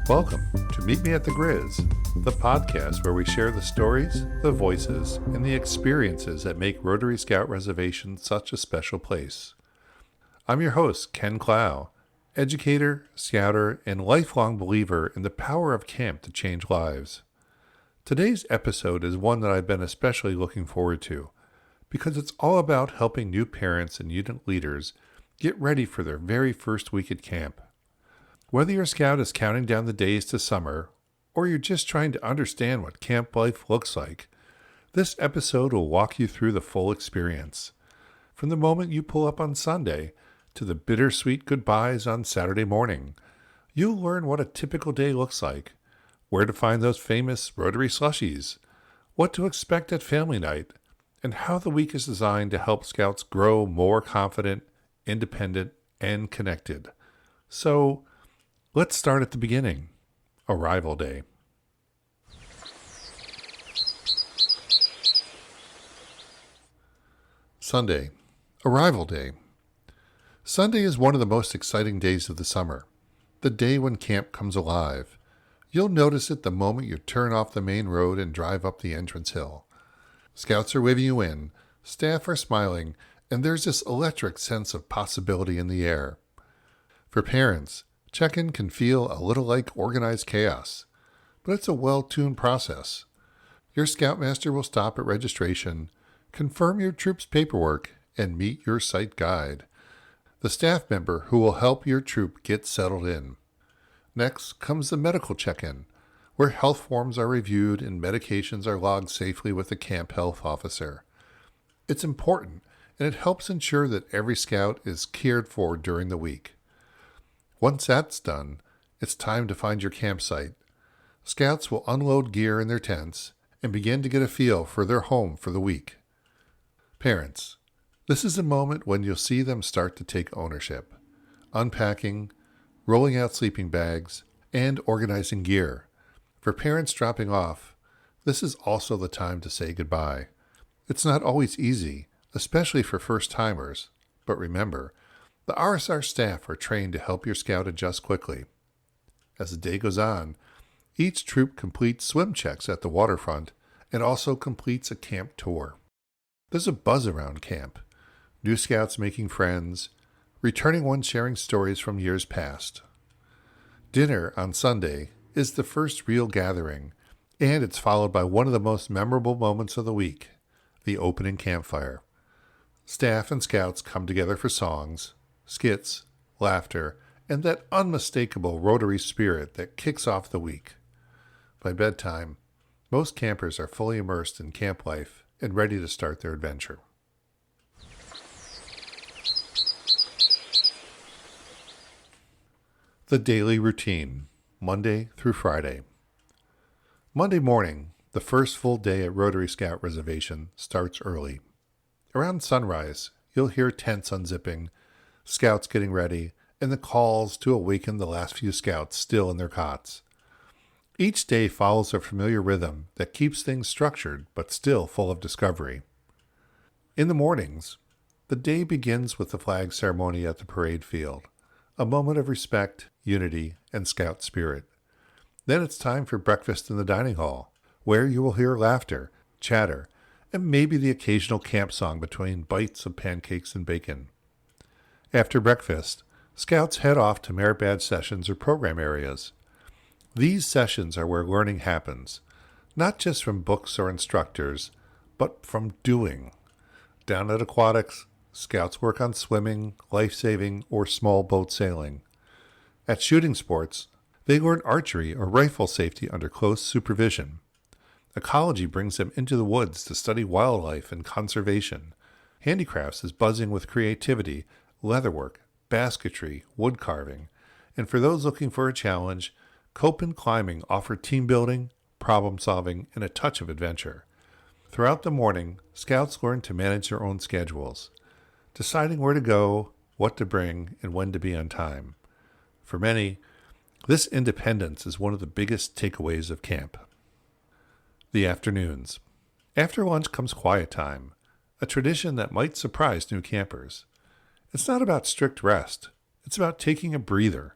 Welcome to Meet Me at the Grizz, the podcast where we share the stories, the voices, and the experiences that make Rotary Scout Reservation such a special place. I'm your host, Ken Clough, educator, scouter, and lifelong believer in the power of camp to change lives. Today's episode is one that I've been especially looking forward to because it's all about helping new parents and unit leaders get ready for their very first week at camp. Whether your scout is counting down the days to summer, or you're just trying to understand what camp life looks like, this episode will walk you through the full experience. From the moment you pull up on Sunday to the bittersweet goodbyes on Saturday morning, you'll learn what a typical day looks like, where to find those famous Rotary slushies, what to expect at family night, and how the week is designed to help scouts grow more confident, independent, and connected. So, let's start at the beginning. Arrival day. Sunday. Arrival day. Sunday is one of the most exciting days of the summer. The day when camp comes alive. You'll notice it the moment you turn off the main road and drive up the entrance hill. Scouts are waving you in, staff are smiling, and there's this electric sense of possibility in the air. For parents, check-in can feel a little like organized chaos, but it's a well-tuned process. Your scoutmaster will stop at registration, confirm your troop's paperwork, and meet your site guide, the staff member who will help your troop get settled in. Next comes the medical check-in, where health forms are reviewed and medications are logged safely with the camp health officer. It's important, and it helps ensure that every scout is cared for during the week. Once that's done, it's time to find your campsite. Scouts will unload gear in their tents and begin to get a feel for their home for the week. Parents, this is a moment when you'll see them start to take ownership, unpacking, rolling out sleeping bags, and organizing gear. For parents dropping off, this is also the time to say goodbye. It's not always easy, especially for first-timers, but remember, the RSR staff are trained to help your scout adjust quickly. As the day goes on, each troop completes swim checks at the waterfront and also completes a camp tour. There's a buzz around camp. New scouts making friends, returning ones sharing stories from years past. Dinner on Sunday is the first real gathering, and it's followed by one of the most memorable moments of the week, the opening campfire. Staff and scouts come together for songs, skits, laughter, and that unmistakable Rotary spirit that kicks off the week. By bedtime, most campers are fully immersed in camp life and ready to start their adventure. The daily routine, Monday through Friday. Monday morning, the first full day at Rotary Scout Reservation, starts early. Around sunrise, you'll hear tents unzipping, scouts getting ready, and the calls to awaken the last few scouts still in their cots. Each day follows a familiar rhythm that keeps things structured but still full of discovery. In the mornings, the day begins with the flag ceremony at the parade field, a moment of respect, unity, and scout spirit. Then it's time for breakfast in the dining hall, where you will hear laughter, chatter, and maybe the occasional camp song between bites of pancakes and bacon. After breakfast, scouts head off to merit badge sessions or program areas. These sessions are where learning happens, not just from books or instructors, but from doing. Down at aquatics, scouts work on swimming, life-saving, or small boat sailing. At shooting sports, they learn archery or rifle safety under close supervision. Ecology brings them into the woods to study wildlife and conservation. Handicrafts is buzzing with creativity, leatherwork, basketry, wood carving, and for those looking for a challenge, cope and climbing offer team building, problem solving, and a touch of adventure. Throughout the morning, scouts learn to manage their own schedules, deciding where to go, what to bring, and when to be on time. For many, this independence is one of the biggest takeaways of camp. The afternoons. After lunch comes quiet time, a tradition that might surprise new campers. It's not about strict rest. It's about taking a breather.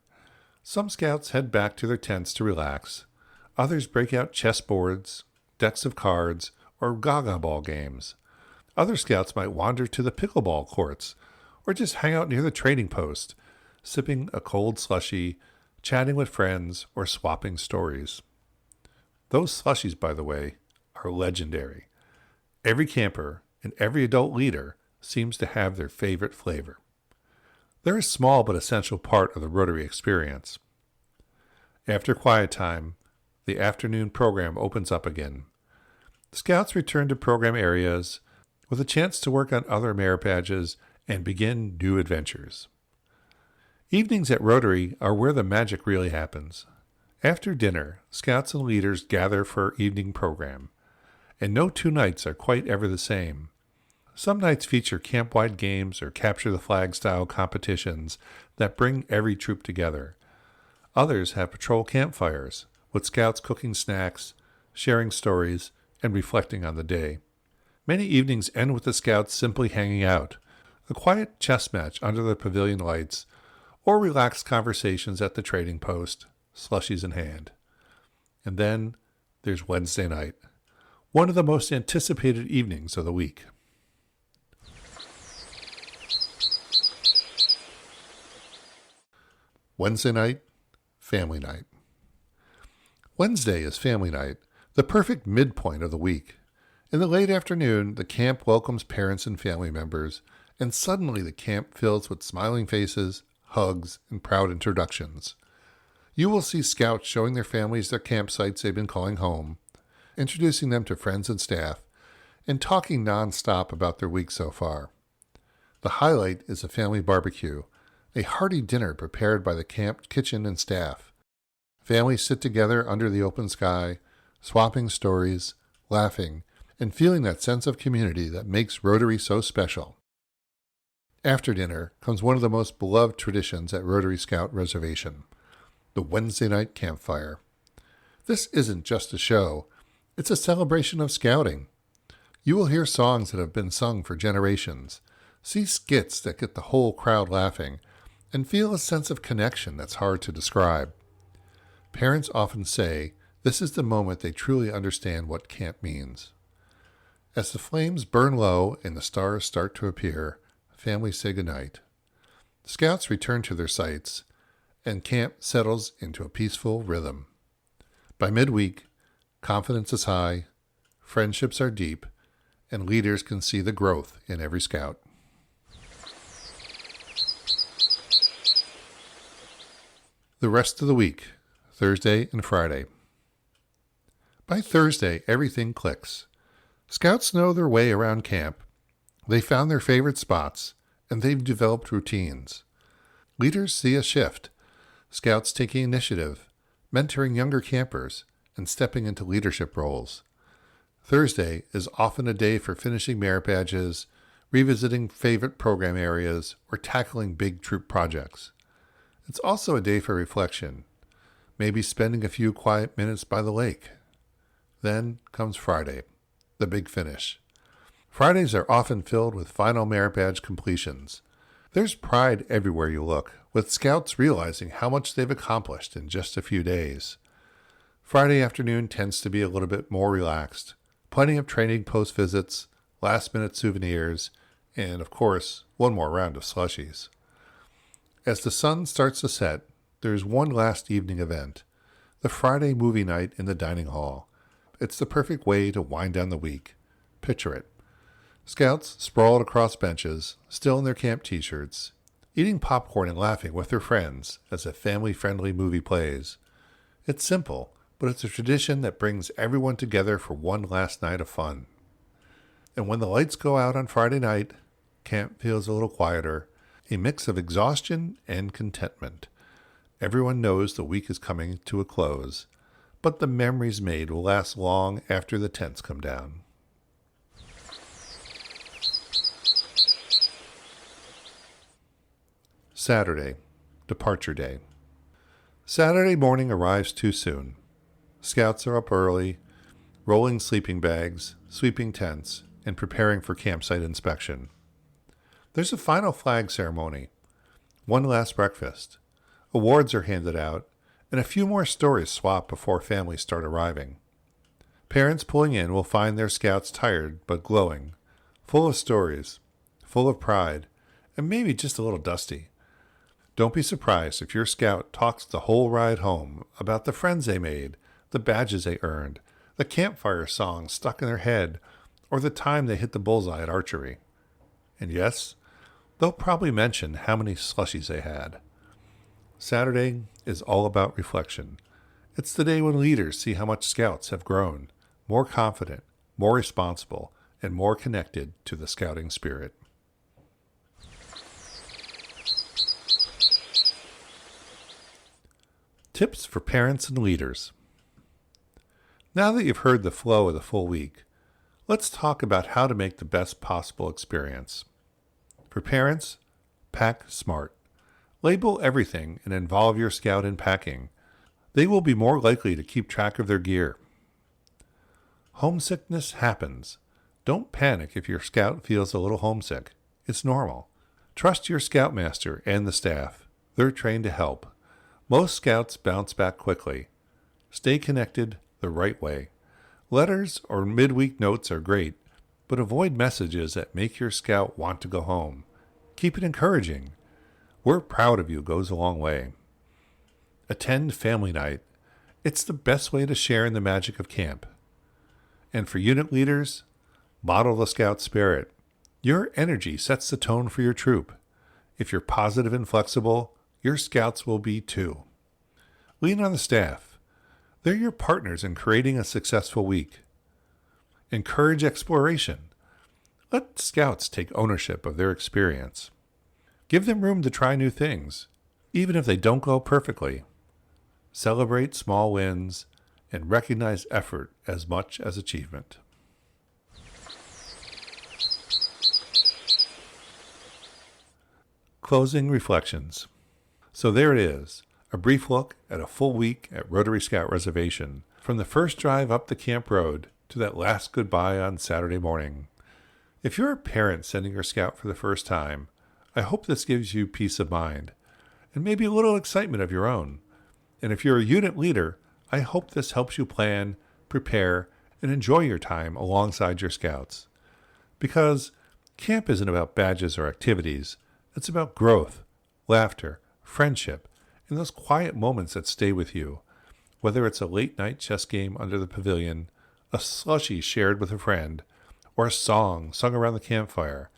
Some scouts head back to their tents to relax. Others break out chessboards, decks of cards, or gaga ball games. Other scouts might wander to the pickleball courts or just hang out near the trading post, sipping a cold slushie, chatting with friends, or swapping stories. Those slushies, by the way, are legendary. Every camper and every adult leader seems to have their favorite flavor. They're a small but essential part of the Rotary experience. After quiet time, the afternoon program opens up again. Scouts return to program areas with a chance to work on other merit badges and begin new adventures. Evenings at Rotary are where the magic really happens. After dinner, scouts and leaders gather for evening program, and no two nights are quite ever the same. Some nights feature camp-wide games or capture-the-flag-style competitions that bring every troop together. Others have patrol campfires, with scouts cooking snacks, sharing stories, and reflecting on the day. Many evenings end with the scouts simply hanging out, a quiet chess match under the pavilion lights, or relaxed conversations at the trading post, slushies in hand. And then there's Wednesday night, one of the most anticipated evenings of the week. Wednesday night, family night. Wednesday is family night, the perfect midpoint of the week. In the late afternoon, the camp welcomes parents and family members, and suddenly the camp fills with smiling faces, hugs, and proud introductions. You will see scouts showing their families their campsites they've been calling home, introducing them to friends and staff, and talking nonstop about their week so far. The highlight is a family barbecue, a hearty dinner prepared by the camp kitchen and staff. Families sit together under the open sky, swapping stories, laughing, and feeling that sense of community that makes Rotary so special. After dinner comes one of the most beloved traditions at Rotary Scout Reservation, the Wednesday night campfire. This isn't just a show, it's a celebration of scouting. You will hear songs that have been sung for generations, see skits that get the whole crowd laughing, and feel a sense of connection that's hard to describe. Parents often say this is the moment they truly understand what camp means. As the flames burn low and the stars start to appear, families say goodnight. Scouts return to their sites, and camp settles into a peaceful rhythm. By midweek, confidence is high, friendships are deep, and leaders can see the growth in every scout. The rest of the week, Thursday and Friday. By Thursday, everything clicks. Scouts know their way around camp. They found their favorite spots, and they've developed routines. Leaders see a shift. Scouts taking initiative, mentoring younger campers, and stepping into leadership roles. Thursday is often a day for finishing merit badges, revisiting favorite program areas, or tackling big troop projects. It's also a day for reflection, maybe spending a few quiet minutes by the lake. Then comes Friday, the big finish. Fridays are often filled with final merit badge completions. There's pride everywhere you look, with scouts realizing how much they've accomplished in just a few days. Friday afternoon tends to be a little bit more relaxed. Plenty of training post visits, last-minute souvenirs, and, of course, one more round of slushies. As the sun starts to set, there's one last evening event, the Friday movie night in the dining hall. It's the perfect way to wind down the week. Picture it. Scouts sprawled across benches, still in their camp t-shirts, eating popcorn and laughing with their friends as a family-friendly movie plays. It's simple, but it's a tradition that brings everyone together for one last night of fun. And when the lights go out on Friday night, camp feels a little quieter, a mix of exhaustion and contentment. Everyone knows the week is coming to a close, but the memories made will last long after the tents come down. Saturday, departure day. Saturday morning arrives too soon. Scouts are up early, rolling sleeping bags, sweeping tents, and preparing for campsite inspection. There's a final flag ceremony, one last breakfast, Awards are handed out, and a few more stories swap before families start arriving. Parents pulling in will find their scouts tired but glowing, full of stories, full of pride, and maybe just a little dusty. Don't be surprised if your scout talks the whole ride home about the friends they made, the badges they earned, the campfire songs stuck in their head, or the time they hit the bullseye at archery. And yes, they'll probably mention how many slushies they had. Saturday is all about reflection. It's the day when leaders see how much scouts have grown, more confident, more responsible, and more connected to the scouting spirit. Tips for parents and leaders. Now that you've heard the flow of the full week, let's talk about how to make the best possible experience. For parents, pack smart. Label everything and involve your scout in packing. They will be more likely to keep track of their gear. Homesickness happens. Don't panic if your scout feels a little homesick. It's normal. Trust your scoutmaster and the staff. They're trained to help. Most scouts bounce back quickly. Stay connected the right way. Letters or midweek notes are great, but avoid messages that make your scout want to go home. Keep it encouraging. "We're proud of you" goes a long way. Attend family night. It's the best way to share in the magic of camp. And for unit leaders, model the scout spirit. Your energy sets the tone for your troop. If you're positive and flexible, your scouts will be too. Lean on the staff. They're your partners in creating a successful week. Encourage exploration. Let scouts take ownership of their experience. Give them room to try new things, even if they don't go perfectly. Celebrate small wins and recognize effort as much as achievement. Closing reflections. So there it is, a brief look at a full week at Rotary Scout Reservation, from the first drive up the camp road to that last goodbye on Saturday morning. If you're a parent sending your scout for the first time, I hope this gives you peace of mind, and maybe a little excitement of your own. And if you're a unit leader, I hope this helps you plan, prepare, and enjoy your time alongside your scouts. Because camp isn't about badges or activities, it's about growth, laughter, friendship, and those quiet moments that stay with you. Whether it's a late night chess game under the pavilion, a slushie shared with a friend, or a song sung around the campfire.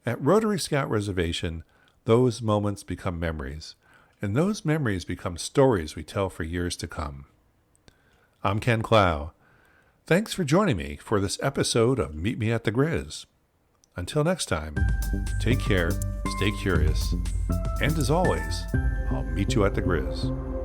At Rotary Scout Reservation, those moments become memories, and those memories become stories we tell for years to come. I'm Ken Clough. Thanks for joining me for this episode of Meet Me at the Grizz. Until next time, take care, stay curious, and as always, I'll meet you at the Grizz.